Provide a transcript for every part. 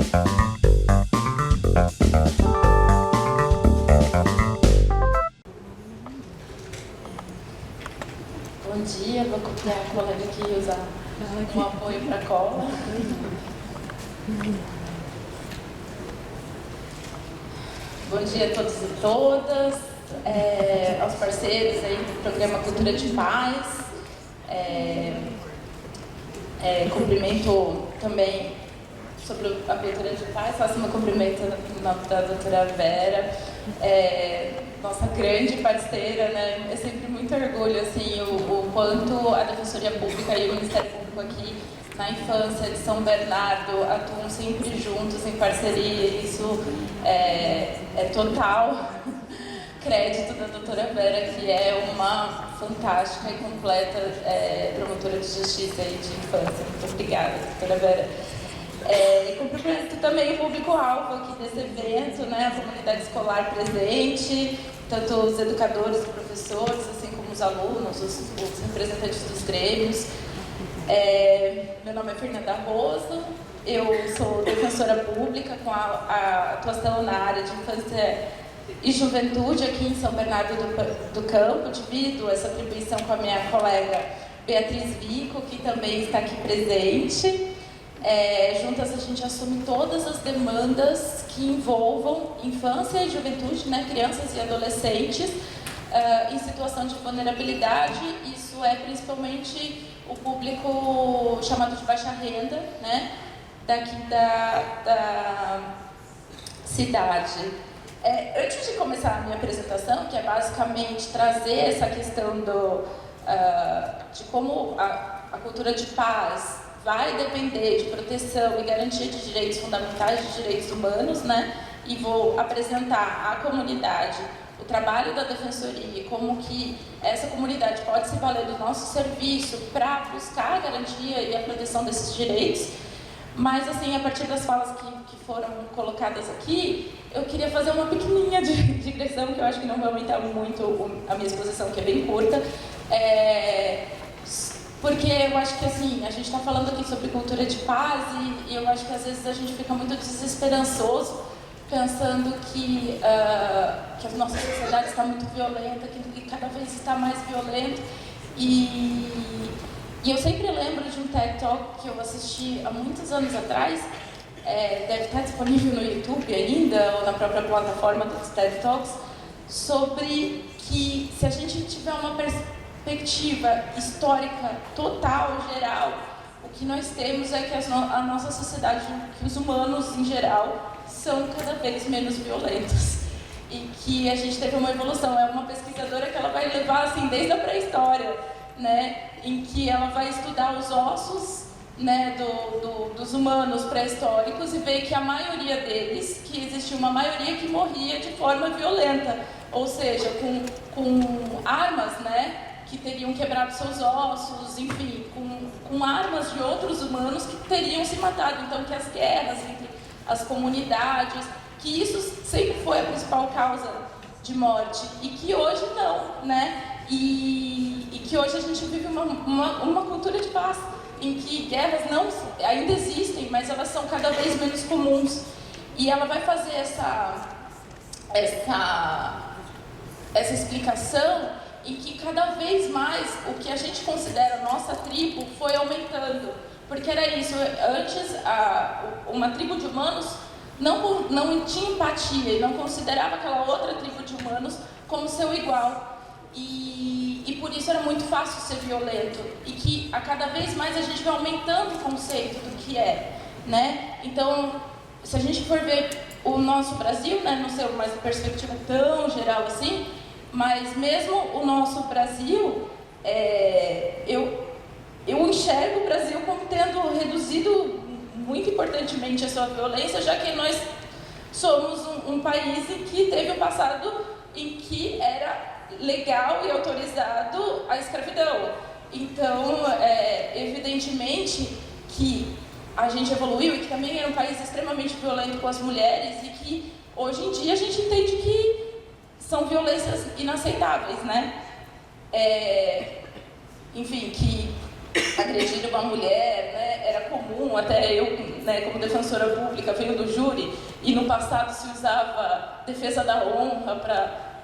Bom dia, vou copiar a colega aqui e usar um apoio para a cola. Bom dia a todos e todas, aos parceiros aí do programa Cultura de Paz. Cumprimento também sobre a Cultura de Paz, faço meu cumprimento no nome da doutora Vera, nossa grande parceira, né? É sempre muito orgulho assim, o quanto a Defensoria Pública e o Ministério Público aqui na infância de São Bernardo atuam sempre juntos, em parceria. Isso é total crédito da doutora Vera, que é uma fantástica e completa promotora de justiça e de infância. Muito obrigada, doutora Vera. E cumprimento também o público-alvo aqui desse evento, né, a comunidade escolar presente, tanto os educadores, os professores, assim como os alunos, os representantes dos grêmios. Meu nome é Fernanda Rosa, eu sou defensora pública com a atuação na área de infância e juventude aqui em São Bernardo do Campo. Divido essa atribuição com a minha colega Beatriz Vico, que também está aqui presente. Juntas a gente assume todas as demandas que envolvam infância e juventude, né, crianças e adolescentes em situação de vulnerabilidade. Isso é principalmente o público chamado de baixa renda, né, daqui da cidade. Antes de começar a minha apresentação, que é basicamente trazer essa questão de como a cultura de paz vai depender de proteção e garantia de direitos fundamentais, de direitos humanos, né? E vou apresentar à comunidade o trabalho da Defensoria e como que essa comunidade pode se valer do nosso serviço para buscar a garantia e a proteção desses direitos. Mas, assim, a partir das falas que foram colocadas aqui, eu queria fazer uma pequenininha digressão, que eu acho que não vai aumentar muito a minha exposição, que é bem curta. Porque eu acho que, assim, a gente está falando aqui sobre cultura de paz e eu acho que, às vezes, a gente fica muito desesperançoso, pensando que a nossa sociedade está muito violenta, que cada vez está mais violenta. E eu sempre lembro de um TED Talk que eu assisti há muitos anos atrás, deve estar disponível no YouTube ainda, ou na própria plataforma dos TED Talks, sobre que se a gente tiver uma perspectiva histórica total, geral, o que nós temos é que a nossa sociedade, que os humanos em geral, são cada vez menos violentos. E que a gente teve uma evolução. É uma pesquisadora que ela vai levar assim, desde a pré-história, né, em que ela vai estudar os ossos, né, dos humanos pré-históricos e ver que a maioria deles, que existia uma maioria que morria de forma violenta, ou seja, com armas, né, que teriam quebrado seus ossos, enfim, com armas de outros humanos que teriam se matado. Então, que as guerras entre as comunidades, que isso sempre foi a principal causa de morte, e que hoje não, né? E que hoje a gente vive uma cultura de paz, em que guerras não ainda existem, mas elas são cada vez menos comuns. E ela vai fazer essa explicação em que cada vez mais o que a gente considera nossa tribo foi aumentando. Porque era isso, antes uma tribo de humanos não tinha empatia e não considerava aquela outra tribo de humanos como seu igual. E por isso era muito fácil ser violento. E que a cada vez mais a gente vai aumentando o conceito do que é, né? Então, se a gente for ver o nosso Brasil, né, não sei uma perspectiva tão geral assim, mas mesmo o nosso Brasil, eu enxergo o Brasil como tendo reduzido muito importantemente a sua violência, já que nós somos um país em que teve um passado em que era legal e autorizado a escravidão. Então, evidentemente que a gente evoluiu e que também era um país extremamente violento com as mulheres e que hoje em dia a gente entende que são violências inaceitáveis, né? Enfim, que agredir uma mulher, né, era comum, até eu, né, como defensora pública, venho do júri, e no passado se usava defesa da honra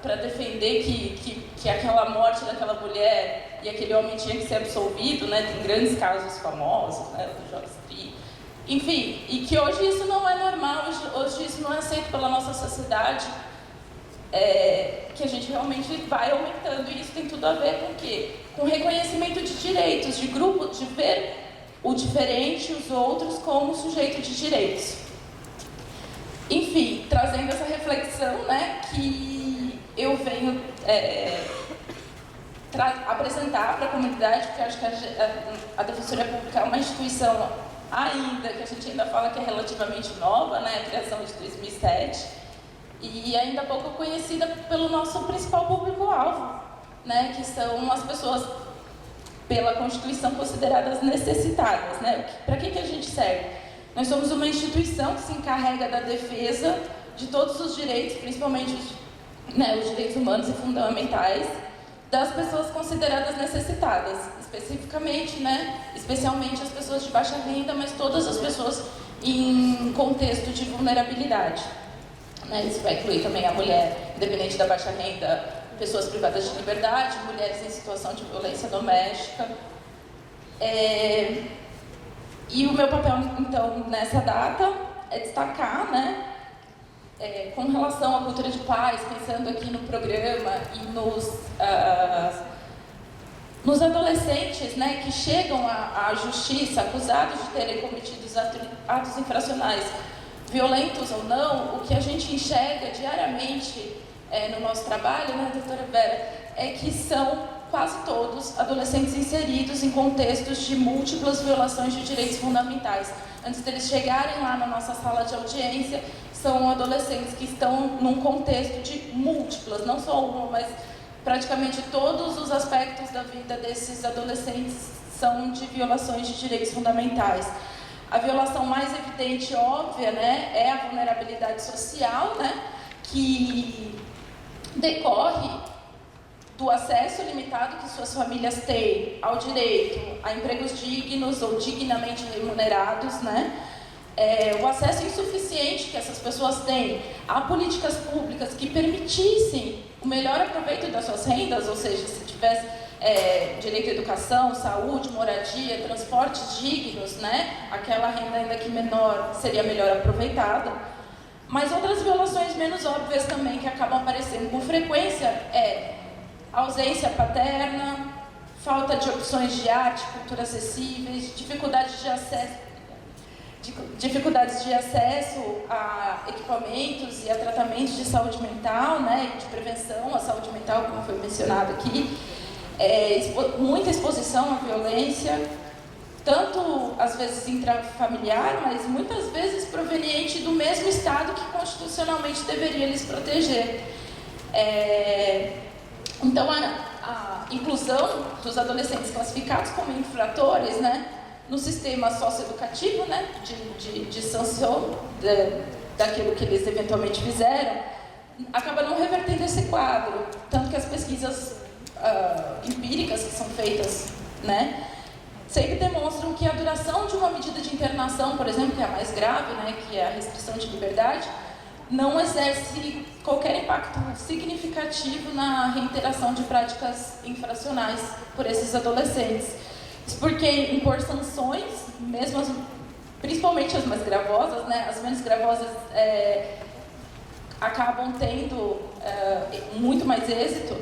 para defender que aquela morte daquela mulher e aquele homem tinha que ser absolvido, né? Tem grandes casos famosos, né, do Jockstree. Enfim, e que hoje isso não é normal, hoje isso não é aceito pela nossa sociedade, que a gente realmente vai aumentando, e isso tem tudo a ver com o quê? Com reconhecimento de direitos, de grupo, de ver o diferente, os outros, como sujeito de direitos. Enfim, trazendo essa reflexão, né, que eu venho apresentar para a comunidade, porque eu acho que a Defensoria Pública é uma instituição ainda, que a gente ainda fala que é relativamente nova, né, a criação de 2007, e ainda pouco conhecida pelo nosso principal público-alvo, né, que são as pessoas, pela Constituição, consideradas necessitadas, né? Para que a gente serve? Nós somos uma instituição que se encarrega da defesa de todos os direitos, principalmente os direitos humanos e fundamentais, das pessoas consideradas necessitadas, especificamente, né, especialmente as pessoas de baixa renda, mas todas as pessoas em contexto de vulnerabilidade. Né? Isso vai incluir também a mulher, independente da baixa renda, pessoas privadas de liberdade, mulheres em situação de violência doméstica. E o meu papel, então, nessa data é destacar, né, com relação à cultura de paz, pensando aqui no programa e nos adolescentes, né, que chegam à justiça acusados de terem cometido atos infracionais, violentos ou não, o que a gente enxerga diariamente no nosso trabalho, né, doutora Vera, é que são quase todos adolescentes inseridos em contextos de múltiplas violações de direitos fundamentais. Antes deles chegarem lá na nossa sala de audiência, são adolescentes que estão num contexto de múltiplas, não só uma, mas praticamente todos os aspectos da vida desses adolescentes são de violações de direitos fundamentais. A violação mais evidente e óbvia, né, é a vulnerabilidade social, né, que decorre do acesso limitado que suas famílias têm ao direito a empregos dignos ou dignamente remunerados, né? O acesso insuficiente que essas pessoas têm a políticas públicas que permitissem o melhor aproveito das suas rendas, ou seja, se tivesse direito à educação, saúde, moradia, transportes dignos, né? Aquela renda ainda que menor seria melhor aproveitada. Mas outras violações menos óbvias também que acabam aparecendo com frequência ausência paterna, falta de opções de arte, cultura acessíveis, dificuldades de acesso a equipamentos e a tratamentos de saúde mental, né, de prevenção à saúde mental, como foi mencionado aqui, muita exposição à violência, tanto às vezes intrafamiliar, mas muitas vezes proveniente do mesmo Estado que constitucionalmente deveria lhes proteger. Então, a inclusão dos adolescentes classificados como infratores, né, no sistema socioeducativo, né, de sanção daquilo que eles eventualmente fizeram, acaba não revertendo esse quadro. Tanto que as pesquisas empíricas que são feitas, né, sempre demonstram que a duração de uma medida de internação, por exemplo, que é a mais grave, né, que é a restrição de liberdade, não exerce qualquer impacto significativo na reiteração de práticas infracionais por esses adolescentes. Isso porque impor sanções, mesmo principalmente as mais gravosas, né, as menos gravosas acabam tendo muito mais êxito,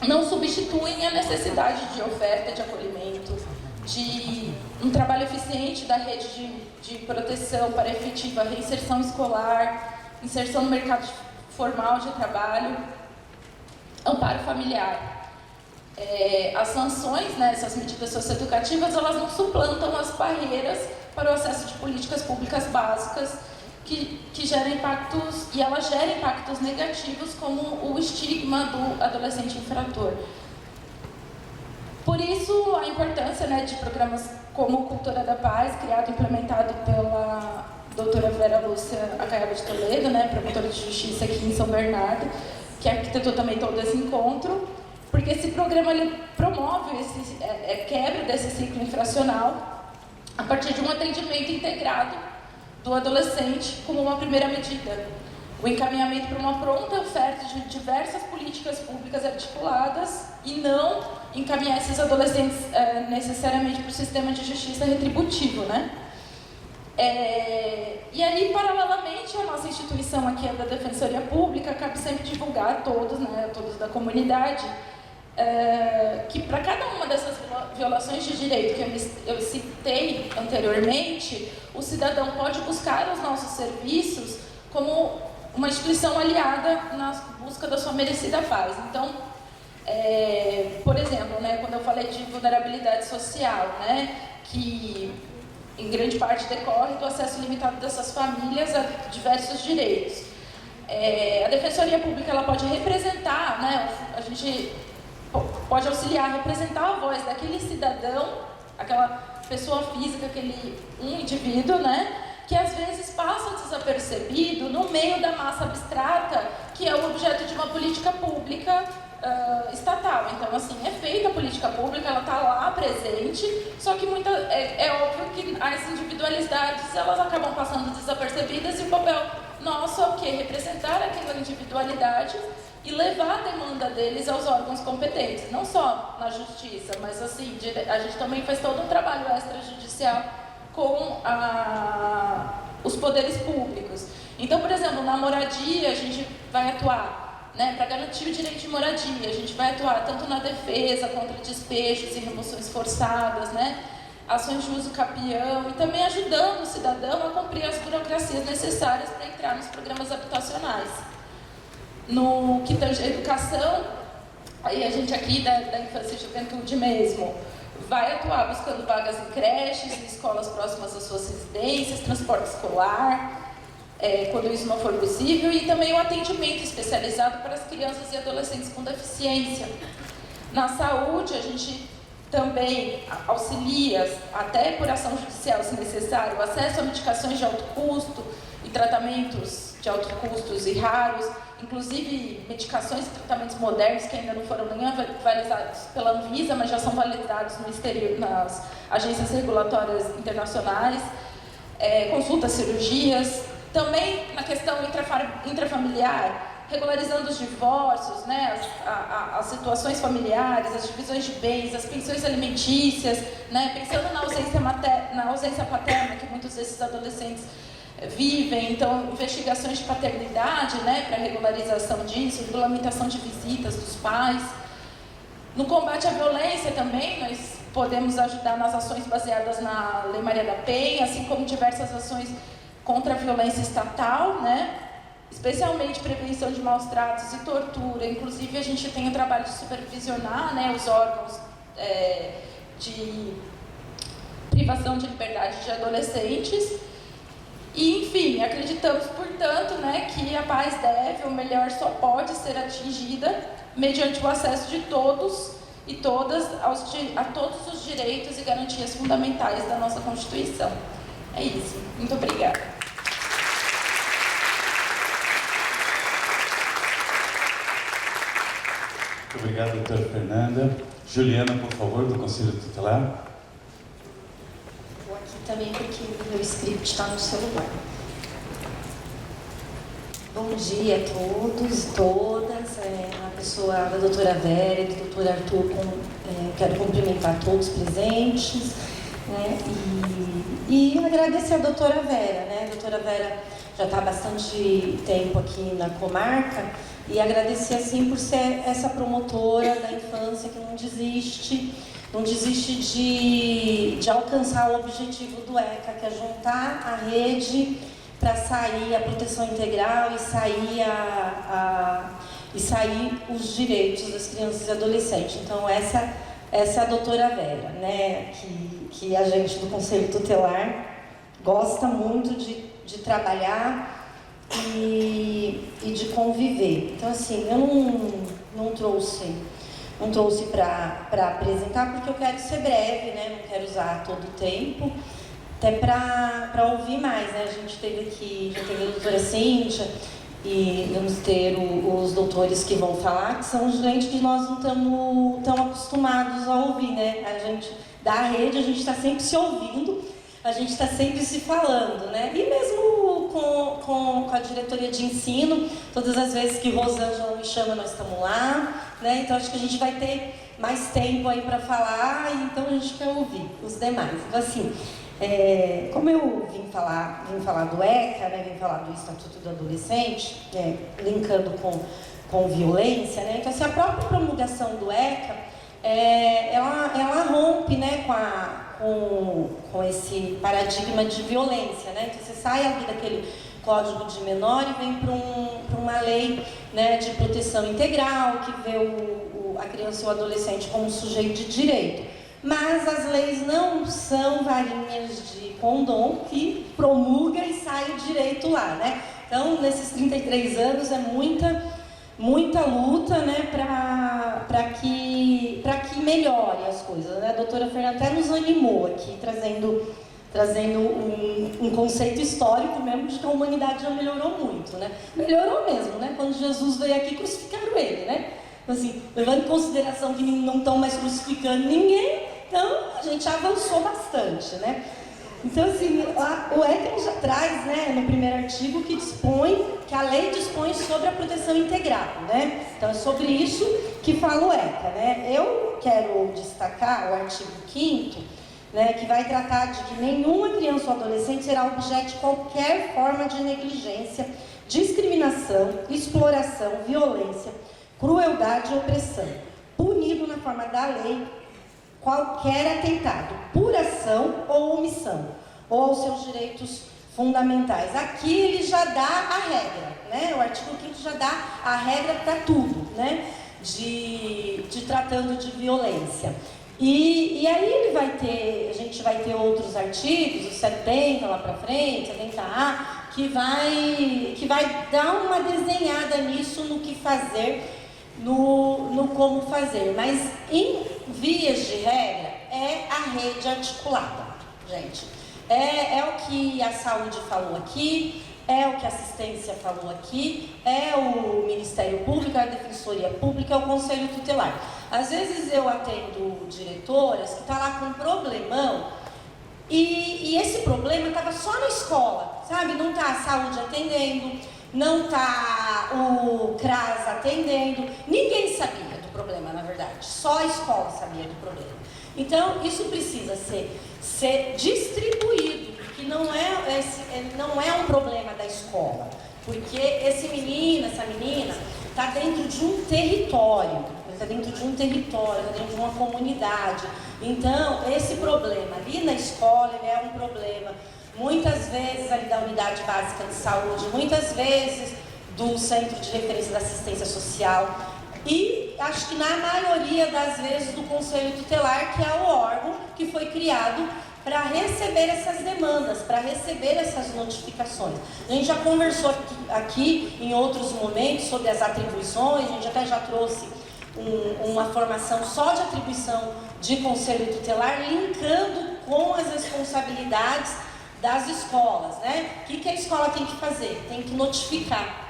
não substituem a necessidade de oferta de acolhimento, de um trabalho eficiente da rede de proteção para efetiva reinserção escolar, inserção no mercado formal de trabalho, amparo familiar. As sanções, né, essas medidas socioeducativas, elas não suplantam as barreiras para o acesso de políticas públicas básicas que geram impactos, e elas geram impactos negativos, como o estigma do adolescente infrator. Por isso, a importância, né, de programas como Cultura da Paz, criado e implementado pela doutora Vera Lúcia Acaiaba de Toledo, né, promotora de justiça aqui em São Bernardo, que arquitetou também todo esse encontro, porque esse programa ele promove esse quebra desse ciclo infracional a partir de um atendimento integrado do adolescente como uma primeira medida. O encaminhamento para uma pronta oferta de diversas políticas públicas articuladas e não encaminhar esses adolescentes necessariamente para o sistema de justiça retributivo, né? E aí, paralelamente, a nossa instituição aqui, a da Defensoria Pública, cabe sempre divulgar a todos, né, a todos da comunidade, que para cada uma dessas violações de direito que eu citei anteriormente, o cidadão pode buscar os nossos serviços como uma instituição aliada na busca da sua merecida paz. Então, por exemplo, né, quando eu falei de vulnerabilidade social, né, que em grande parte decorre do acesso limitado dessas famílias a diversos direitos. A Defensoria Pública ela pode representar, né, a gente pode auxiliar a representar a voz daquele cidadão, aquela pessoa física, aquele indivíduo, né, que às vezes passa desapercebido no meio da massa abstrata que é o objeto de uma política pública estatal. Então, assim, é feita a política pública, ela está lá presente, só que é óbvio que as individualidades elas acabam passando desapercebidas e o papel nosso é o quê? Representar aquela individualidade e levar a demanda deles aos órgãos competentes, não só na justiça, mas assim, a gente também faz todo um trabalho extrajudicial com os poderes públicos. Então, por exemplo, na moradia a gente vai atuar, né, para garantir o direito de moradia, a gente vai atuar tanto na defesa contra despejos e remoções forçadas, né, ações de uso capião e também ajudando o cidadão a cumprir as burocracias necessárias para entrar nos programas habitacionais. No que tange a educação, aí a gente aqui da infância e juventude mesmo, vai atuar buscando vagas em creches, em escolas próximas às suas residências, transporte escolar, quando isso não for possível, e também o atendimento especializado para as crianças e adolescentes com deficiência. Na saúde, a gente também auxilia, até por ação judicial, se necessário, o acesso a medicações de alto custo e tratamentos de alto custos e raros, inclusive medicações e tratamentos modernos que ainda não foram nem validados pela Anvisa, mas já são validados no exterior, nas agências regulatórias internacionais, consultas, cirurgias, também na questão intrafamiliar, regularizando os divórcios, né, as situações familiares, as divisões de bens, as pensões alimentícias, né, pensando na ausência paterna que muitos desses adolescentes vivem, então investigações de paternidade, né, para regularização disso, regulamentação de visitas dos pais. No combate à violência também, nós podemos ajudar nas ações baseadas na Lei Maria da Penha, assim como diversas ações contra a violência estatal, né, especialmente prevenção de maus tratos e tortura. Inclusive, a gente tem o trabalho de supervisionar, né, os órgãos de privação de liberdade de adolescentes. E, enfim, acreditamos, portanto, né, que a paz deve, ou melhor, só pode ser atingida mediante o acesso de todos e todas a todos os direitos e garantias fundamentais da nossa Constituição. É isso. Muito obrigada. Muito obrigado, doutora Fernanda. Juliana, por favor, do Conselho Tutelar. Vou aqui também porque o meu script está no celular. Bom dia a todos e todas. Na pessoa da doutora Vera e do doutor Arthur, quero cumprimentar todos presentes, né, e agradecer a doutora Vera, né? A doutora Vera já está há bastante tempo aqui na comarca, e agradecer assim por ser essa promotora da infância que não desiste de alcançar o objetivo do ECA, que é juntar a rede para sair a proteção integral e sair os direitos das crianças e adolescentes. Então essa é a doutora Vera, né, que a gente do Conselho Tutelar gosta muito de trabalhar e de conviver. Então, assim, eu não trouxe para apresentar, porque eu quero ser breve, né? Não quero usar todo o tempo, até para ouvir mais, né? A gente teve aqui, já teve a doutora Cíntia, e vamos ter os doutores que vão falar, que são gente que nós não estamos tão acostumados a ouvir, né? A gente, da rede, a gente está sempre se ouvindo, a gente está sempre se falando, né? E mesmo com a diretoria de ensino, todas as vezes que Rosângela me chama, nós estamos lá, né? Então acho que a gente vai ter mais tempo aí para falar, então a gente quer ouvir os demais. Então assim, como eu vim falar do ECA, né? Vim falar do Estatuto do Adolescente, linkando com violência, né? Então assim, a própria promulgação do ECA, ela rompe, né, com esse paradigma de violência, né? Então você sai ali daquele Código de Menor e vem para uma lei, né, de proteção integral, que vê a criança e o adolescente como sujeito de direito. Mas as leis não são varinhas de condom que promulga e sai o direito lá, né? Então, nesses 33 anos é muita luta, né, para que melhore as coisas, né? A doutora Fernanda até nos animou aqui, trazendo um conceito histórico mesmo de que a humanidade já melhorou muito, né? Melhorou mesmo, né? Quando Jesus veio aqui, crucificaram ele, né? Assim, levando em consideração que não estão mais crucificando ninguém, então a gente avançou bastante, né? Então, assim, o ECA já traz, né, no primeiro artigo, que a lei dispõe sobre a proteção integral, né? Então, é sobre isso que fala o ECA, né? Eu quero destacar o artigo 5º, né, que vai tratar de que nenhuma criança ou adolescente será objeto de qualquer forma de negligência, discriminação, exploração, violência, crueldade ou opressão, punido na forma da lei qualquer atentado, por ação ou omissão, ou aos seus direitos fundamentais. Aqui ele já dá a regra, né? O artigo 5º já dá a regra para tudo, né? De tratando de violência. E aí a gente vai ter outros artigos, os 70 lá para frente, 70A, que vai dar uma desenhada nisso, no que fazer, no como fazer. Mas em vias de regra é a rede articulada, gente. É o que a saúde falou aqui, é o que a assistência falou aqui, é o Ministério Público, é a Defensoria Pública, é o Conselho Tutelar. Às vezes eu atendo diretoras que estão lá com um problemão e esse problema estava só na escola, sabe? Não está a saúde atendendo, não está o CRAS atendendo, ninguém sabia do problema, na verdade, só a escola sabia do problema. Então, isso precisa ser distribuído, que não é um problema da escola, porque esse menino, essa menina, está dentro de um território, está dentro de uma comunidade. Então, esse problema ali na escola, ele é um problema, muitas vezes ali da unidade básica de saúde, muitas vezes do centro de referência da assistência social e acho que na maioria das vezes do Conselho Tutelar, que é o órgão que foi criado para receber essas demandas, para receber essas notificações. A gente já conversou aqui em outros momentos sobre as atribuições, a gente até já trouxe uma formação só de atribuição de Conselho Tutelar, linkando com as responsabilidades das escolas, né? O que a escola tem que fazer? Tem que notificar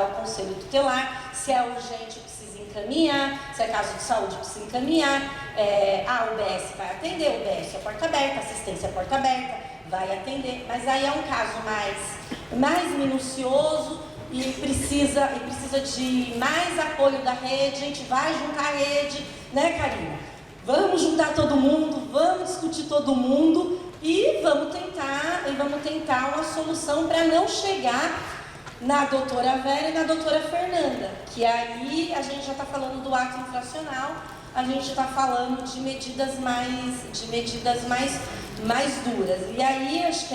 o Conselho Tutelar, se é urgente precisa encaminhar, se é caso de saúde precisa encaminhar, a UBS vai atender, a UBS é porta aberta, assistência é porta aberta, vai atender, mas aí é um caso mais minucioso e precisa de mais apoio da rede. A gente vai juntar a rede, né, Karina? Vamos juntar todo mundo, vamos discutir todo mundo e vamos tentar uma solução para não chegar na doutora Vera e na doutora Fernanda, que aí a gente já está falando do ato infracional, a gente está falando de medidas mais duras. E aí acho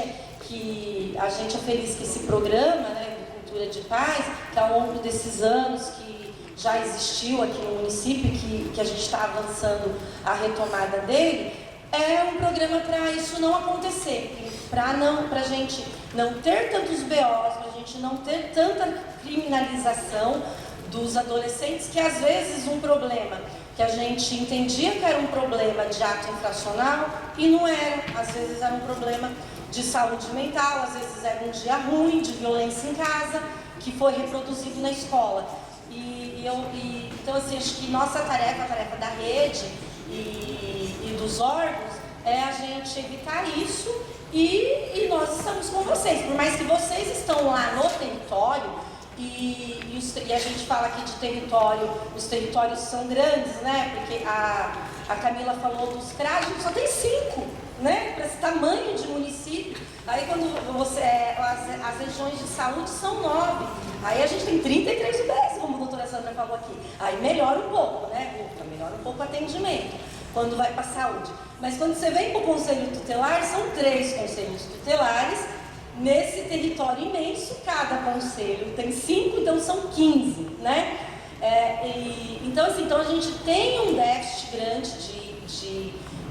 que a gente é feliz que esse programa, né, de Cultura de Paz, que ao longo desses anos que já existiu aqui no município, que a gente está avançando a retomada dele, é um programa para isso não acontecer, para a gente não ter tantos BOs, para a gente não ter tanta criminalização dos adolescentes, que às vezes um problema que a gente entendia que era um problema de ato infracional e não era, às vezes era um problema de saúde mental, às vezes era um dia ruim, de violência em casa, que foi reproduzido na escola. Então, assim, acho que nossa tarefa, a tarefa da rede e dos órgãos, é a gente evitar isso e nós estamos com vocês. Por mais que vocês estão lá no território, e a gente fala aqui de território, os territórios são grandes, né? Porque a Camila falou dos CRAs, a gente só tem 5, né? Para esse tamanho de município. Aí quando as regiões de saúde são 9, aí a gente tem 33 UBS, como a doutora Sandra falou aqui. Aí melhora um pouco, né? Melhora um pouco o atendimento, quando vai para a saúde. Mas quando você vem para o Conselho Tutelar, são 3 conselhos tutelares, nesse território imenso, cada conselho tem 5, então são 15, né? Então a gente tem um déficit grande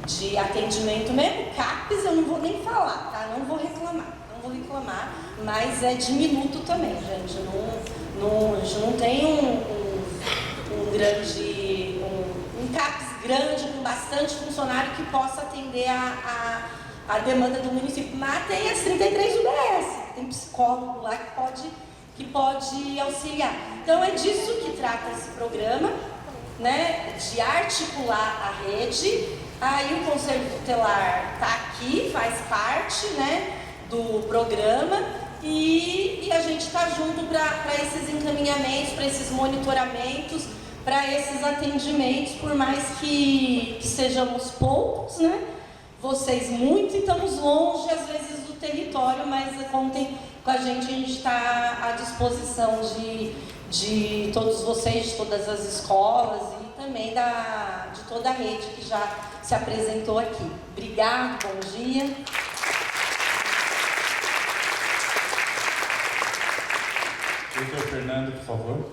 de atendimento, mesmo CAPES eu não vou nem falar, tá? Não vou reclamar, mas é diminuto também, gente. A gente não tem um CAPES grande, com bastante funcionário que possa atender a demanda do município. Mas tem as 33 UBS, tem psicólogo lá que pode auxiliar. Então é disso que trata esse programa, né? De articular a rede. Aí o Conselho Tutelar está aqui, faz parte, né, do programa, e a gente está junto para esses encaminhamentos, para esses monitoramentos, para esses atendimentos, por mais que sejamos poucos, né? Vocês muito, e estamos longe às vezes do território, mas contem com a gente está à disposição de todos vocês, de todas as escolas e também de toda a rede que já se apresentou aqui. Obrigado, bom dia. Doutor Fernando, por favor.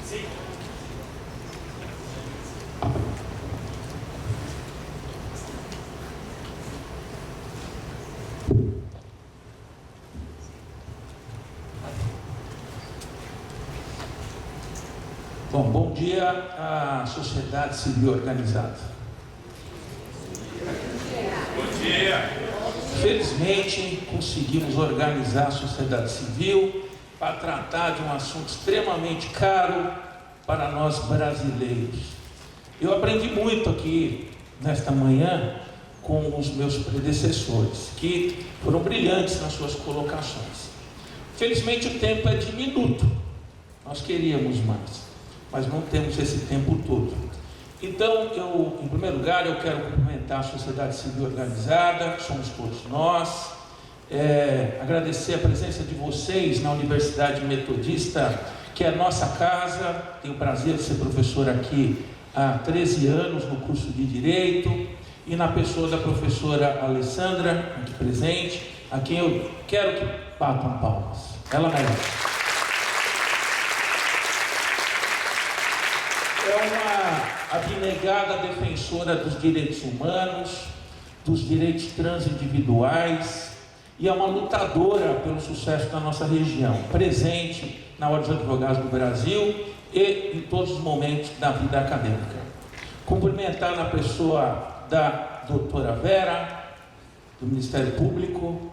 Sim. Bom dia à sociedade civil organizada. Bom dia. Felizmente, conseguimos organizar a sociedade civil para tratar de um assunto extremamente caro para nós brasileiros. Eu aprendi muito aqui nesta manhã com os meus predecessores, que foram brilhantes nas suas colocações. Felizmente o tempo é diminuto, nós queríamos mais, mas não temos esse tempo todo. Então, em primeiro lugar, eu quero cumprimentar a sociedade civil organizada, somos todos nós, agradecer a presença de vocês na Universidade Metodista, que é a nossa casa. Tenho o prazer de ser professor aqui há 13 anos no curso de Direito, e na pessoa da professora Alessandra, aqui presente, a quem eu quero que batam palmas. Ela merece. É uma abnegada defensora dos direitos humanos, dos direitos transindividuais, e é uma lutadora pelo sucesso da nossa região, presente na Ordem dos Advogados do Brasil e em todos os momentos da vida acadêmica. Cumprimentar na pessoa da doutora Vera, do Ministério Público,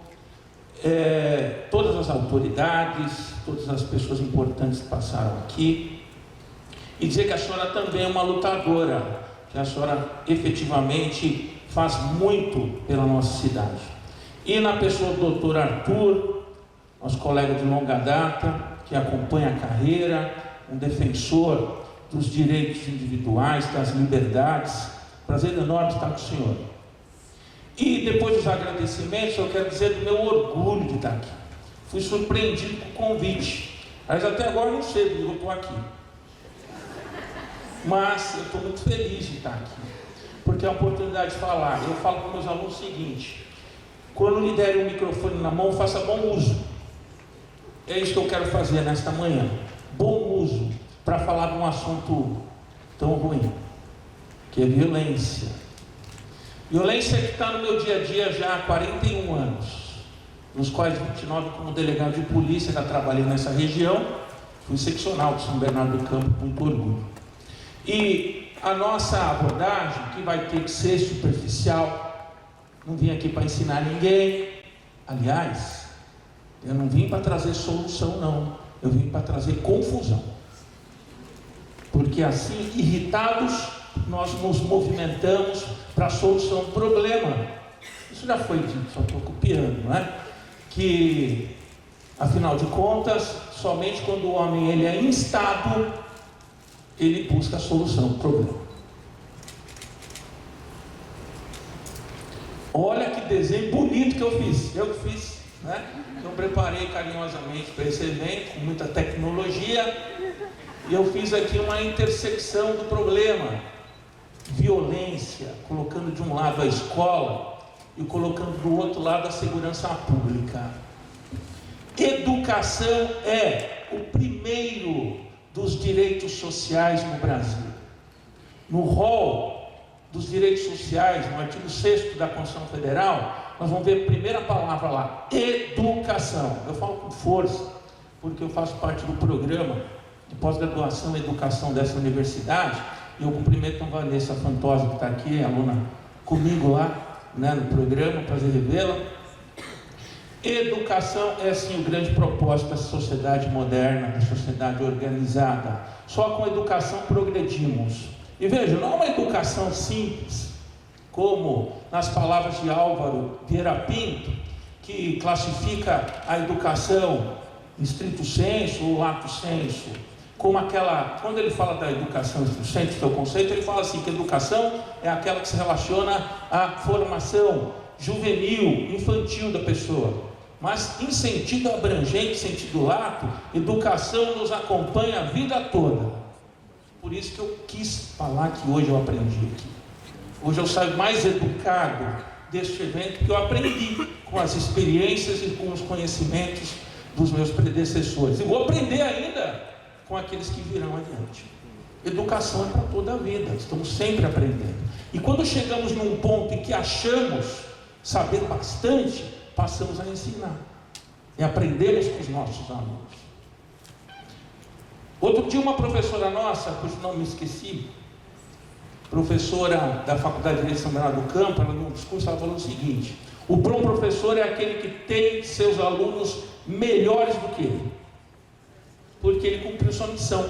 todas as autoridades, todas as pessoas importantes que passaram aqui, e dizer que a senhora também é uma lutadora, que a senhora efetivamente faz muito pela nossa cidade. E na pessoa do doutor Arthur, nosso colega de longa data, que acompanha a carreira, um defensor dos direitos individuais, das liberdades. Prazer enorme estar com o senhor. E depois dos agradecimentos, eu quero dizer do meu orgulho de estar aqui. Fui surpreendido com o convite, mas até agora não sei porque eu estou aqui. Mas eu estou muito feliz de estar aqui, porque é a oportunidade de falar. Eu falo para meus alunos o seguinte: quando lhe derem o microfone na mão, faça bom uso. É isso que eu quero fazer nesta manhã, bom uso, para falar de um assunto tão ruim, que é violência. Violência que está no meu dia a dia já há 41 anos, nos quais 29 como delegado de polícia, já trabalhei nessa região, fui seccional de São Bernardo do Campo, com muito orgulho. E a nossa abordagem, que vai ter que ser superficial, não vim aqui para ensinar ninguém, Aliás, eu não vim para trazer solução, não. Eu vim para trazer confusão. Porque assim, irritados, nós nos movimentamos para a solução do problema. Isso já foi dito, só estou copiando, não é? Que, afinal de contas, somente quando o homem ele é instado, ele busca a solução do problema. Olha que desenho bonito que eu fiz. Eu que fiz, né? Eu preparei carinhosamente para esse evento, com muita tecnologia. E eu fiz aqui uma intersecção do problema. Violência, colocando de um lado a escola e colocando do outro lado a segurança pública. Educação é o primeiro dos direitos sociais no Brasil. No rol dos direitos sociais, no artigo 6º da Constituição Federal, nós vamos ver a primeira palavra lá, educação. Eu falo com força, porque eu faço parte do programa de pós-graduação em educação dessa universidade, e eu cumprimento a Vanessa Fantosa, que está aqui, aluna comigo lá, né, no programa, prazer revê-la. Educação é sim o grande propósito da sociedade moderna, da sociedade organizada. Só com educação progredimos. E veja, não é uma educação simples, como nas palavras de Álvaro Vieira Pinto, que classifica a educação em estrito sensu ou lato sensu, como aquela, quando ele fala da educação em estrito sensu, seu conceito, ele fala assim, que educação é aquela que se relaciona à formação juvenil, infantil da pessoa. Mas em sentido abrangente, sentido lato, educação nos acompanha a vida toda. Por isso que eu quis falar que hoje eu aprendi aqui. Hoje eu saio mais educado deste evento que eu aprendi com as experiências e com os conhecimentos dos meus predecessores. E vou aprender ainda com aqueles que virão adiante. Educação é para toda a vida, estamos sempre aprendendo. E quando chegamos num ponto em que achamos saber bastante, passamos a ensinar e aprendemos com os nossos alunos. Outro dia uma professora nossa, cujo nome me esqueci, professora da Faculdade de Direito de São Bernardo do Campo, ela num discurso ela falou o seguinte: o bom professor é aquele que tem seus alunos melhores do que ele, porque ele cumpriu sua missão,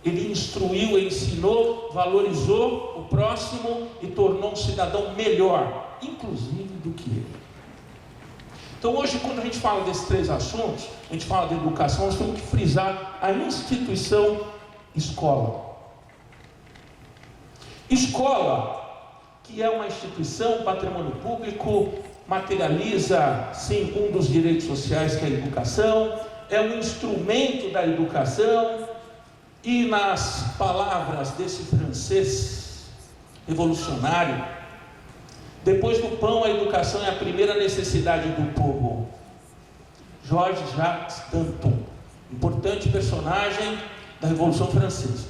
ele instruiu, ensinou, valorizou o próximo e tornou um cidadão melhor, inclusive do que ele. Então hoje, quando a gente fala desses três assuntos, a gente fala de educação, nós temos que frisar a instituição escola. Escola, que é uma instituição, patrimônio público, materializa, sim, um dos direitos sociais, que é a educação, é um instrumento da educação, e nas palavras desse francês revolucionário, depois do pão, a educação é a primeira necessidade do povo. Georges Jacques Danton, importante personagem da Revolução Francesa.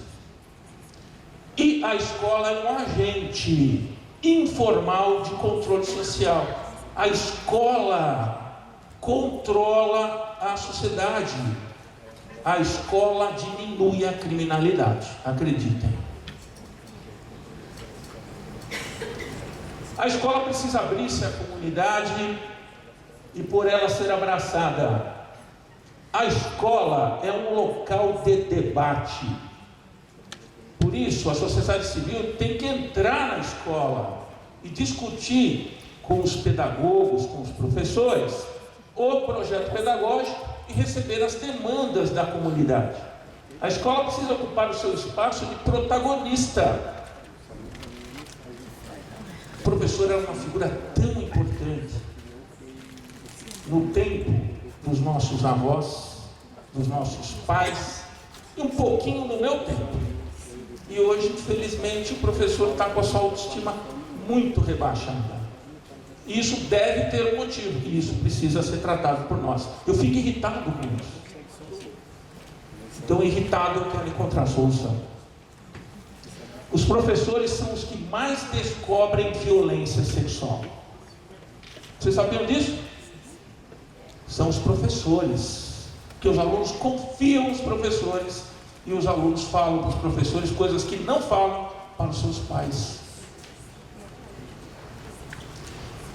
E a escola é um agente informal de controle social. A escola controla a sociedade. A escola diminui a criminalidade, acreditem. A escola precisa abrir-se à comunidade e por ela ser abraçada. A escola é um local de debate. Por isso, a sociedade civil tem que entrar na escola e discutir com os pedagogos, com os professores, o projeto pedagógico e receber as demandas da comunidade. A escola precisa ocupar o seu espaço de protagonista. O professor é uma figura tão importante no tempo dos nossos avós, dos nossos pais e um pouquinho no meu tempo. E hoje, infelizmente, o professor está com a sua autoestima muito rebaixada. E isso deve ter um motivo, e isso precisa ser tratado por nós. Eu fico irritado com isso. Então, irritado, eu quero encontrar a solução. Os professores são os que mais descobrem violência sexual. Vocês sabiam disso? São os professores, que os alunos confiam nos professores e os alunos falam para os professores coisas que não falam para os seus pais.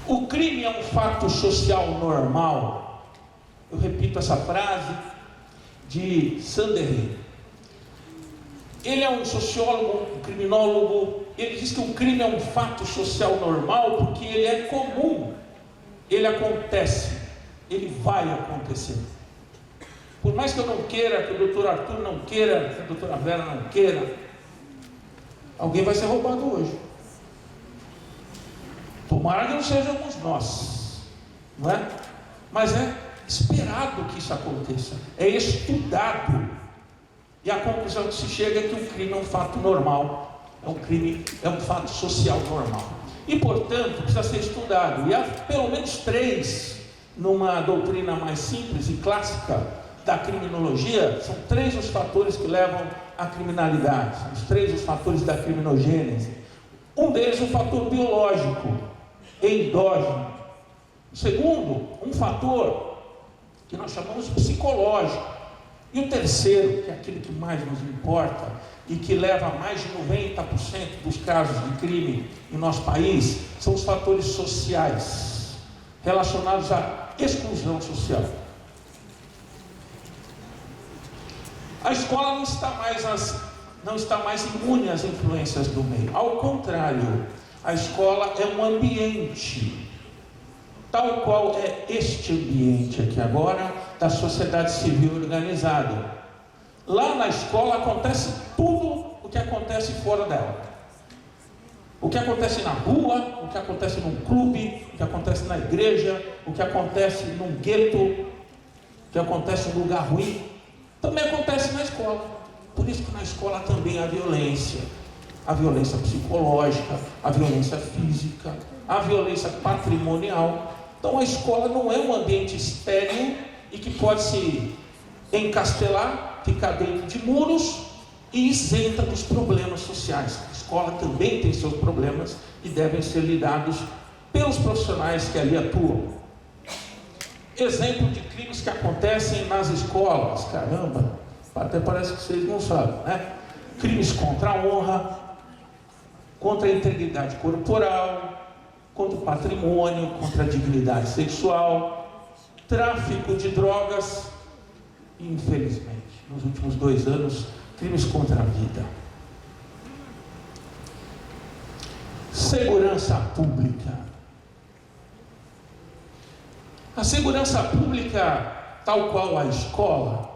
O crime é um fato social normal. Eu repito essa frase de Sanderry. Ele é um sociólogo, um criminólogo. Ele diz que o crime é um fato social normal porque ele é comum. Ele acontece. Ele vai acontecer. Por mais que eu não queira, que o doutor Arthur não queira, que a doutora Vera não queira, alguém vai ser roubado hoje. Tomara que não sejamos nós, não é? Mas é esperado que isso aconteça, é estudado, e a conclusão que se chega é que o crime é um fato normal, é um fato social normal, e portanto precisa ser estudado. E há pelo menos 3, numa doutrina mais simples e clássica da criminologia, são 3 os fatores que levam à criminalidade, são os 3 os fatores da criminogênese. Um deles é o fator biológico, endógeno. O segundo, um fator que nós chamamos de psicológico. E o terceiro, que é aquele que mais nos importa e que leva a mais de 90% dos casos de crime em nosso país, são os fatores sociais, relacionados à exclusão social. A escola não está mais imune às influências do meio. Ao contrário, a escola é um ambiente, tal qual é este ambiente aqui agora, da sociedade civil organizada. Lá na escola acontece tudo o que acontece fora dela. O que acontece na rua, o que acontece num clube, o que acontece na igreja, o que acontece num gueto, o que acontece num lugar ruim, também acontece na escola. Por isso que na escola também há violência. A violência psicológica, a violência física, a violência patrimonial. Então a escola não é um ambiente estéril e que pode se encastelar, ficar dentro de muros e isenta dos problemas sociais. A escola também tem seus problemas e devem ser lidados pelos profissionais que ali atuam. Exemplo de crimes que acontecem nas escolas, caramba, até parece que vocês não sabem, né? Crimes contra a honra, contra a integridade corporal, contra o patrimônio, contra a dignidade sexual, tráfico de drogas e, infelizmente, nos últimos 2 anos, crimes contra a vida. Segurança pública. A segurança pública, tal qual a escola,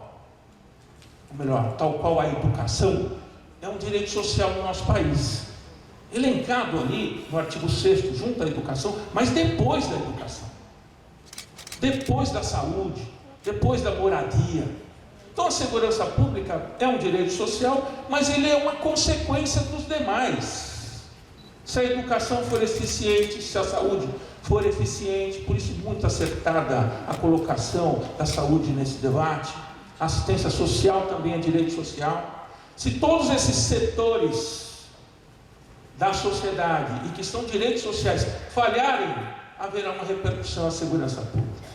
ou melhor, tal qual a educação, é um direito social no nosso país. Elencado ali no artigo 6º, junto à educação, mas depois da educação, depois da saúde, depois da moradia. Então a segurança pública é um direito social, mas ele é uma consequência dos demais. Se a educação for eficiente, se a saúde for eficiente, por isso muito acertada a colocação da saúde nesse debate, a assistência social também é direito social. Se todos esses setores da sociedade e que são direitos sociais falharem, haverá uma repercussão à segurança pública.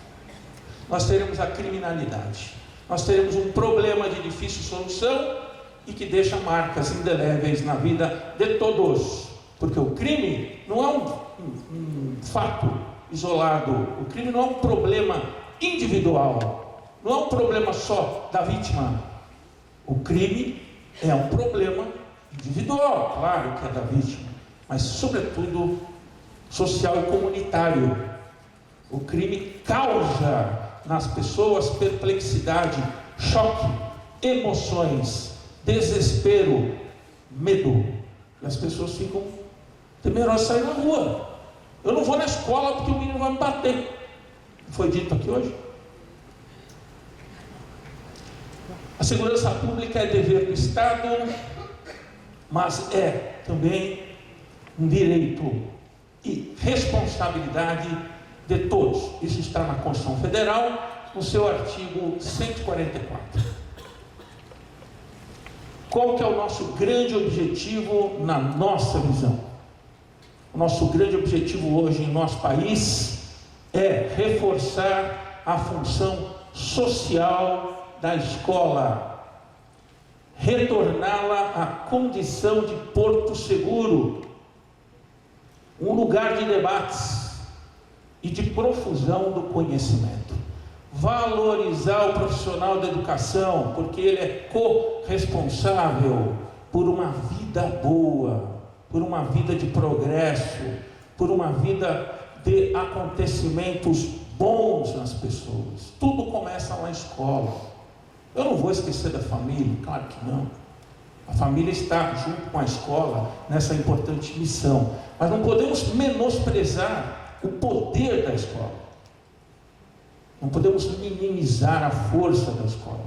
Nós teremos a criminalidade, nós teremos um problema de difícil solução e que deixa marcas indeléveis na vida de todos, porque o crime não é um fato isolado, o crime não é um problema individual, não é um problema só da vítima. O crime é um problema individual, claro que é da vítima, mas sobretudo social e comunitário. O crime causa nas pessoas perplexidade, choque, emoções, desespero, medo. E as pessoas ficam temerosas de sair na rua. Eu não vou na escola porque o menino vai me bater. Foi dito aqui hoje. A segurança pública é dever do Estado, mas é também um direito e responsabilidade de todos. Isso está na Constituição Federal, no seu artigo 144. Qual que é o nosso grande objetivo na nossa visão? O nosso grande objetivo hoje em nosso país é reforçar a função social da escola, retorná-la à condição de porto seguro, um lugar de debates, e de profusão do conhecimento. Valorizar o profissional da educação, porque ele é corresponsável por uma vida boa, por uma vida de progresso, por uma vida de acontecimentos bons nas pessoas. Tudo começa na escola. Eu não vou esquecer da família, claro que não. A família está junto com a escola nessa importante missão, mas não podemos menosprezar o poder da escola. Não podemos minimizar a força da escola.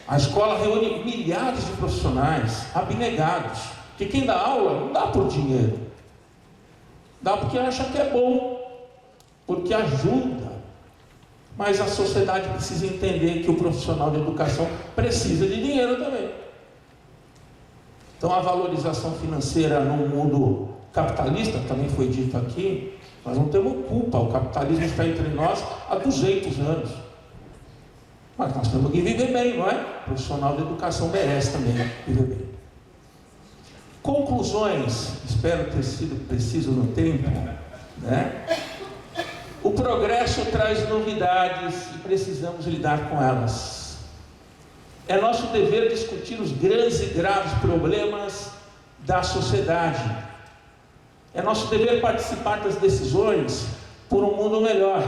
A escola reúne milhares de profissionais abnegados, que quem dá aula não dá por dinheiro, dá porque acha que é bom, porque ajuda. Mas a sociedade precisa entender que o profissional de educação precisa de dinheiro também. Então a valorização financeira no mundo capitalista, também foi dito aqui, nós não temos culpa, o capitalismo está entre nós há 200 anos. Mas nós temos que viver bem, não é? O profissional da educação merece também viver bem. Conclusões, espero ter sido preciso no tempo, né? O progresso traz novidades e precisamos lidar com elas. É nosso dever discutir os grandes e graves problemas da sociedade. É nosso dever participar das decisões por um mundo melhor.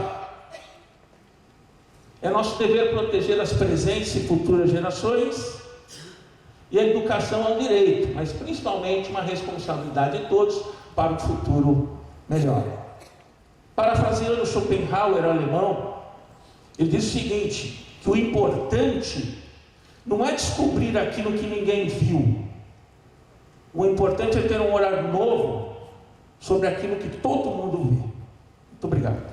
É nosso dever proteger as presentes e futuras gerações. E a educação é um direito, mas principalmente uma responsabilidade de todos para um futuro melhor. Parafraseando Schopenhauer, alemão, ele diz o seguinte, que o importante não é descobrir aquilo que ninguém viu. O importante é ter um olhar novo sobre aquilo que todo mundo vê. Muito obrigado.